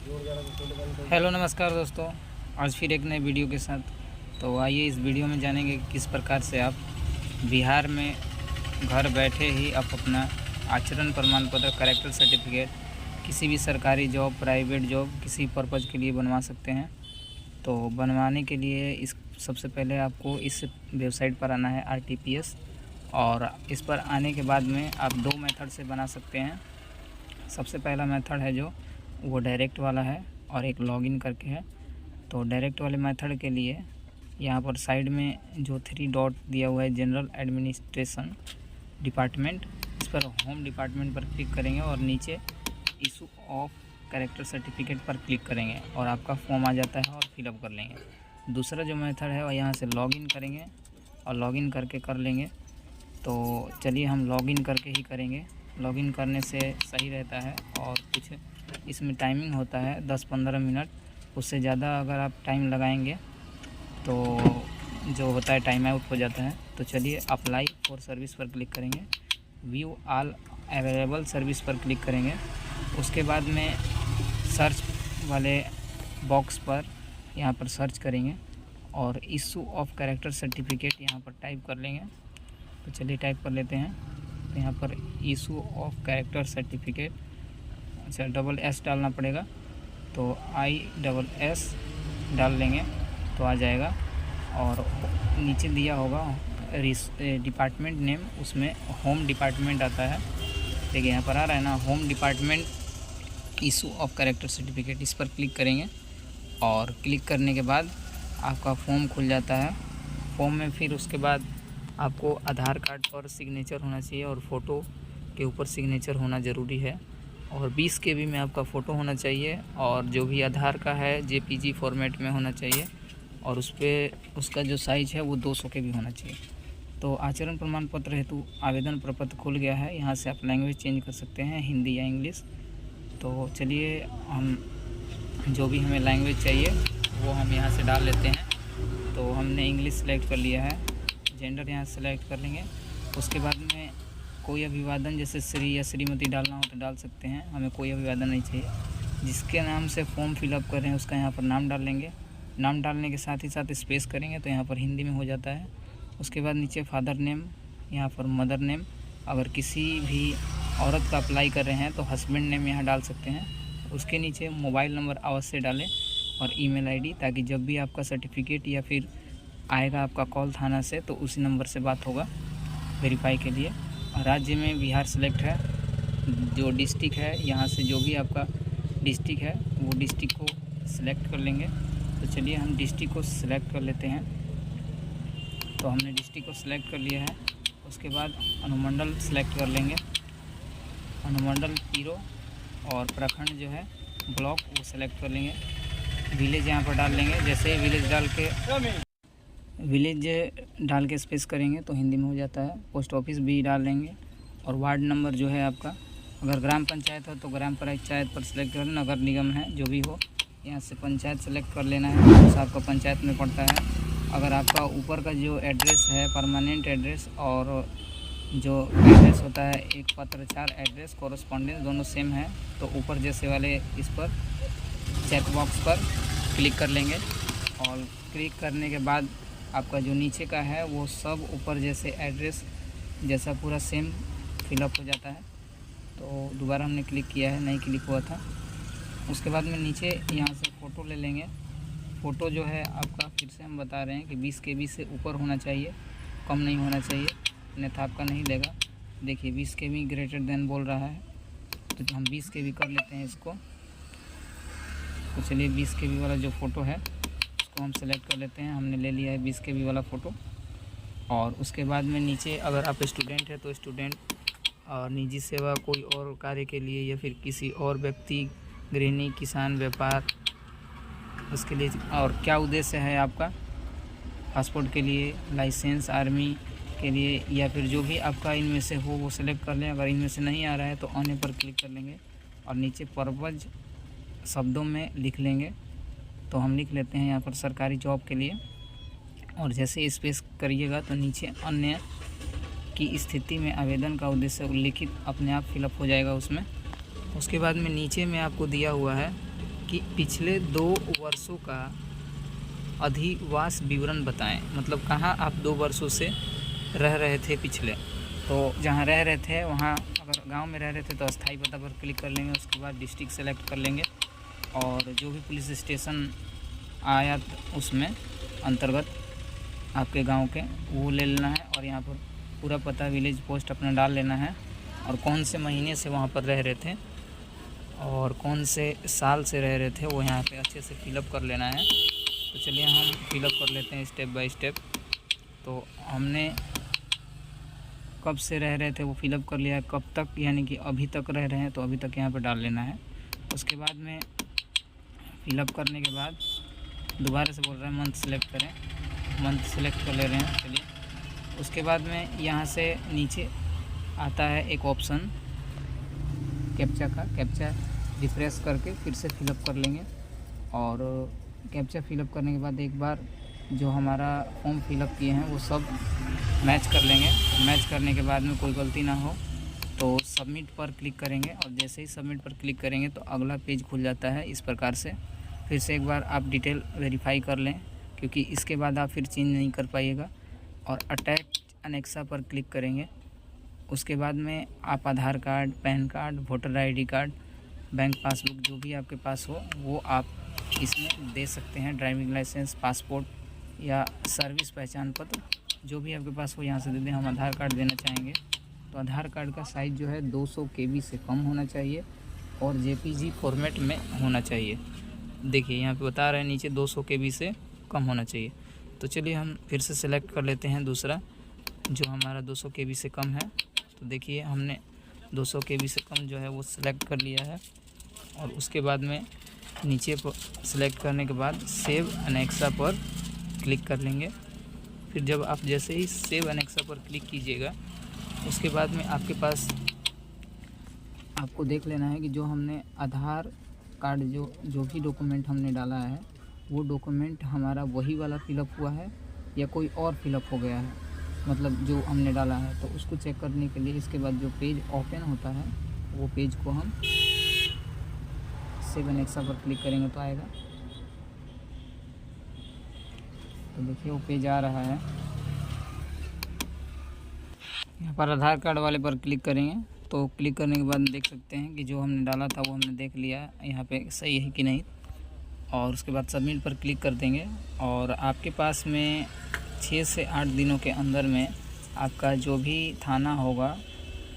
Hello नमस्कार दोस्तों, आज फिर एक नए वीडियो के साथ। तो आइए इस वीडियो में जानेंगे किस प्रकार से आप बिहार में घर बैठे ही आप अपना आचरण प्रमाण पत्र, कैरेक्टर सर्टिफिकेट किसी भी सरकारी जॉब, प्राइवेट जॉब, किसी पर्पज़ के लिए बनवा सकते हैं। तो बनवाने के लिए सबसे पहले आपको इस वेबसाइट पर आना है RTPS, और इस पर आने के बाद में आप दो मेथड से बना सकते हैं। सबसे पहला मेथड है जो वो डायरेक्ट वाला है और एक लॉगिन करके है। तो डायरेक्ट वाले मेथड के लिए यहाँ पर साइड में जो 3 डॉट दिया हुआ है, जनरल एडमिनिस्ट्रेशन डिपार्टमेंट, इस पर होम डिपार्टमेंट पर क्लिक करेंगे और नीचे इशू ऑफ कैरेक्टर सर्टिफिकेट पर क्लिक करेंगे और आपका फॉर्म आ जाता है और फिलअप कर लेंगे। दूसरा जो मेथड है वह यहाँ से लॉगिन करेंगे और लॉगिन करके कर लेंगे। तो चलिए हम लॉगिन करके ही करेंगे। लॉगिन करने से सही रहता है और कुछ इसमें टाइमिंग होता है 10-15 मिनट, उससे ज़्यादा अगर आप टाइम लगाएंगे तो जो होता है टाइम आउट हो जाता है। तो चलिए अप्लाई फॉर सर्विस पर क्लिक करेंगे, व्यू ऑल अवेलेबल सर्विस पर क्लिक करेंगे। उसके बाद में सर्च वाले बॉक्स पर यहाँ पर सर्च करेंगे और इशू ऑफ कैरेक्टर सर्टिफिकेट यहाँ पर टाइप कर लेंगे। तो चलिए टाइप कर लेते हैं। तो यहाँ पर इशू ऑफ कैरेक्टर सर्टिफिकेट, अच्छा SS डालना पड़ेगा, तो ISS डाल लेंगे तो आ जाएगा। और नीचे दिया होगा डिपार्टमेंट नेम, उसमें होम डिपार्टमेंट आता है। देखिए यहाँ पर आ रहा है ना, home department issue of character certificate, इस पर क्लिक करेंगे और क्लिक करने के बाद आपका फॉर्म खुल जाता है। फॉर्म में फिर उसके बाद आपको आधार कार्ड पर सिग्नेचर होना चाहिए और फ़ोटो के ऊपर सिग्नेचर होना ज़रूरी है, और 20 KB में आपका फ़ोटो होना चाहिए, और जो भी आधार का है JPG फॉर्मेट में होना चाहिए, और उस पर उसका जो साइज़ है वो 200 KB होना चाहिए। तो आचरण प्रमाण पत्र हेतु आवेदन प्रपत्र खुल गया है। यहाँ से आप लैंग्वेज चेंज कर सकते हैं, हिंदी या इंग्लिश। तो चलिए हम जो भी हमें लैंग्वेज चाहिए वो हम यहाँ से डाल लेते हैं। तो हमने इंग्लिश सेलेक्ट कर लिया है, जेंडर यहाँ सेलेक्ट कर लेंगे। उसके बाद में कोई अभिवादन, जैसे श्री या श्रीमती डालना हो तो डाल सकते हैं, हमें कोई अभिवादन नहीं चाहिए। जिसके नाम से फॉर्म फिलअप कर रहे हैं उसका यहाँ पर नाम डाल लेंगे। नाम डालने के साथ ही साथ स्पेस करेंगे तो यहाँ पर हिंदी में हो जाता है। उसके बाद नीचे फादर नेम, यहाँ पर मदर नेम, अगर किसी भी औरत का अप्लाई कर रहे हैं तो हस्बैंड नेम यहाँ डाल सकते हैं। उसके नीचे मोबाइल नंबर अवश्य डालें और email ID, ताकि जब भी आपका सर्टिफिकेट या फिर आएगा आपका कॉल थाना से तो उसी नंबर से बात होगा वेरीफाई के लिए। राज्य में बिहार सेलेक्ट है, जो डिस्ट्रिक्ट है यहाँ से जो भी आपका डिस्ट्रिक्ट है वो डिस्ट्रिक्ट को सिलेक्ट कर लेंगे। तो चलिए हम डिस्ट्रिक्ट को सिलेक्ट कर लेते हैं। तो हमने डिस्ट्रिक्ट को सिलेक्ट कर लिया है। उसके बाद अनुमंडल सेलेक्ट कर लेंगे, अनुमंडल पीरो, और प्रखंड जो है ब्लॉक वो सेलेक्ट कर लेंगे। विलेज यहाँ पर डाल लेंगे। जैसे ही विलेज डाल के स्पेस करेंगे तो हिंदी में हो जाता है। पोस्ट ऑफिस भी डाल लेंगे, और वार्ड नंबर जो है आपका, अगर ग्राम पंचायत हो तो ग्राम पंचायत पर सेलेक्ट कर लेना, नगर निगम है जो भी हो यहाँ से पंचायत सेलेक्ट कर लेना है, तो आपका पंचायत में पड़ता है। अगर आपका ऊपर का जो एड्रेस है परमानेंट एड्रेस और जो एड्रेस होता है एक पत्राचार एड्रेस, कॉरस्पॉन्डेंस दोनों सेम है, तो ऊपर जैसे वाले इस पर चेक बॉक्स पर क्लिक कर लेंगे। और क्लिक करने के बाद आपका जो नीचे का है वो सब ऊपर जैसे एड्रेस जैसा पूरा सेम फिलअप हो जाता है। तो दोबारा हमने क्लिक किया है, नहीं क्लिक हुआ था। उसके बाद में नीचे यहाँ से फ़ोटो ले लेंगे। फ़ोटो जो है आपका फिर से हम बता रहे हैं कि 20 KB से ऊपर होना चाहिए, कम नहीं होना चाहिए, अन्यथा आपका नहीं लेगा। देखिए 20 KB ग्रेटर देन बोल रहा है, तो हम 20 KB कर लेते हैं इसको। तो चलिए 20 KB वाला जो फ़ोटो है उसको हम सेलेक्ट कर लेते हैं। हमने ले लिया है 20 KB वाला फ़ोटो। और उसके बाद में नीचे अगर आप स्टूडेंट है तो स्टूडेंट, और निजी सेवा कोई और कार्य के लिए या फिर किसी और व्यक्ति, गृहिणी, किसान, व्यापार, उसके लिए, और क्या उद्देश्य है आपका, पासपोर्ट के लिए, लाइसेंस, आर्मी के लिए, या फिर जो भी आपका इनमें से हो वो सेलेक्ट कर लें। अगर इनमें से नहीं आ रहा है तो आने पर क्लिक कर लेंगे और नीचे पर्पज़ शब्दों में लिख लेंगे। तो हम लिख लेते हैं यहाँ पर सरकारी जॉब के लिए, और जैसे स्पेस करिएगा तो नीचे अन्य की स्थिति में आवेदन का उद्देश्य उल्लिखित अपने आप फिलअप हो जाएगा उसमें। उसके बाद में नीचे में आपको दिया हुआ है कि पिछले 2 वर्षों का अधिवास विवरण बताएं। मतलब कहाँ आप 2 वर्षों से रह रहे थे पिछले। तो जहाँ रह रहे थे वहाँ, अगर गांव में रह रहे थे तो अस्थाई पता पर क्लिक कर लेंगे। उसके बाद डिस्ट्रिक्ट सेलेक्ट कर लेंगे और जो भी पुलिस स्टेशन आया उसमें अंतर्गत आपके गांव के वो ले लेना है। और यहाँ पर पूरा पता, विलेज पोस्ट अपना डाल लेना है और कौन से महीने से वहाँ पर रह रहे थे और कौन से साल से रह रहे थे वो यहाँ पे अच्छे से फिलअप कर लेना है। तो चलिए हम फिलअप कर लेते हैं स्टेप बाय स्टेप। तो हमने कब से रह रहे थे वो फिलअप कर लिया है, कब तक यानी कि अभी तक रह रहे हैं तो अभी तक यहाँ पर डाल लेना है। उसके बाद में फिलअप करने के बाद दोबारा से बोल रहा है मंथ सेलेक्ट करें, मंथ सेलेक्ट कर ले रहे हैं। चलिए उसके बाद में यहाँ से नीचे आता है एक ऑप्शन कैप्चा का। कैप्चा रिफ्रेश करके फिर से फिलअप कर लेंगे और कैप्चा फिलअप करने के बाद एक बार जो हमारा फॉर्म फिलअप किए हैं वो सब मैच कर लेंगे। मैच करने के बाद में कोई गलती ना हो तो सबमिट पर क्लिक करेंगे और जैसे ही सबमिट पर क्लिक करेंगे तो अगला पेज खुल जाता है इस प्रकार से। फिर से एक बार आप डिटेल वेरीफाई कर लें क्योंकि इसके बाद आप फिर चेंज नहीं कर पाइएगा। और अटैच अनेक्सा पर क्लिक करेंगे। उसके बाद में आप Aadhaar card, PAN card, voter ID card, bank passbook जो भी आपके पास हो वो आप इसमें दे सकते हैं। ड्राइविंग लाइसेंस, पासपोर्ट या सर्विस पहचान पत्र जो भी आपके पास हो यहाँ से दे दें। हम आधार कार्ड देना चाहेंगे तो आधार कार्ड का साइज़ जो है 200 KB से कम होना चाहिए और JPG फॉर्मेट में होना चाहिए। देखिए यहाँ पे बता रहे हैं नीचे 200 KB से कम होना चाहिए। तो चलिए हम फिर से सेलेक्ट कर लेते हैं दूसरा जो हमारा 200 KB से कम है। तो देखिए हमने 200 KB से कम जो है वो सिलेक्ट कर लिया है और उसके बाद में नीचे पर सिलेक्ट करने के बाद सेव अनेक्सा पर क्लिक कर लेंगे। फिर जब आप जैसे ही सेव अनेक्सा पर क्लिक कीजिएगा उसके बाद में आपके पास आपको देख लेना है कि जो हमने आधार कार्ड जो भी डॉक्यूमेंट हमने डाला है वो डॉक्यूमेंट हमारा वही वाला फिलअप हुआ है या कोई और फिलअप हो गया है, मतलब जो हमने डाला है। तो उसको चेक करने के लिए इसके बाद जो पेज ओपन होता है वो पेज को हम सेव अनेक्सा पर क्लिक करेंगे तो आएगा। तो देखिए वो पेज आ रहा है। यहाँ पर आधार कार्ड वाले पर क्लिक करेंगे तो क्लिक करने के बाद देख सकते हैं कि जो हमने डाला था वो हमने देख लिया यहाँ पे सही है कि नहीं। और उसके बाद सबमिट पर क्लिक कर देंगे और आपके पास में 6 से 8 दिनों के अंदर में आपका जो भी थाना होगा,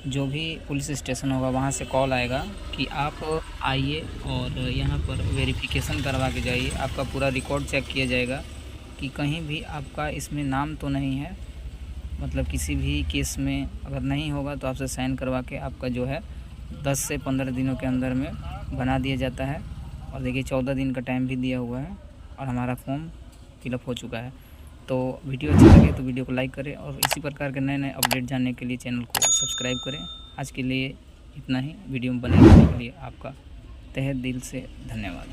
जो भी पुलिस स्टेशन होगा वहाँ से कॉल आएगा कि आप आइए और यहाँ पर वेरिफिकेशन करवा के जाइए। आपका पूरा रिकॉर्ड चेक किया जाएगा कि कहीं भी आपका इसमें नाम तो नहीं है, मतलब किसी भी केस में अगर नहीं होगा तो आपसे साइन करवा के आपका जो है 10 से 15 दिनों के अंदर में बना दिया जाता है। और देखिए 14 दिन का टाइम भी दिया हुआ है और हमारा फॉर्म फिलअप हो चुका है। तो वीडियो अच्छा लगे तो वीडियो को लाइक करें और इसी प्रकार के नए नए अपडेट जानने के लिए चैनल को सब्सक्राइब करें। आज के लिए इतना ही। वीडियो में बने रहने के लिए आपका तहे दिल से धन्यवाद।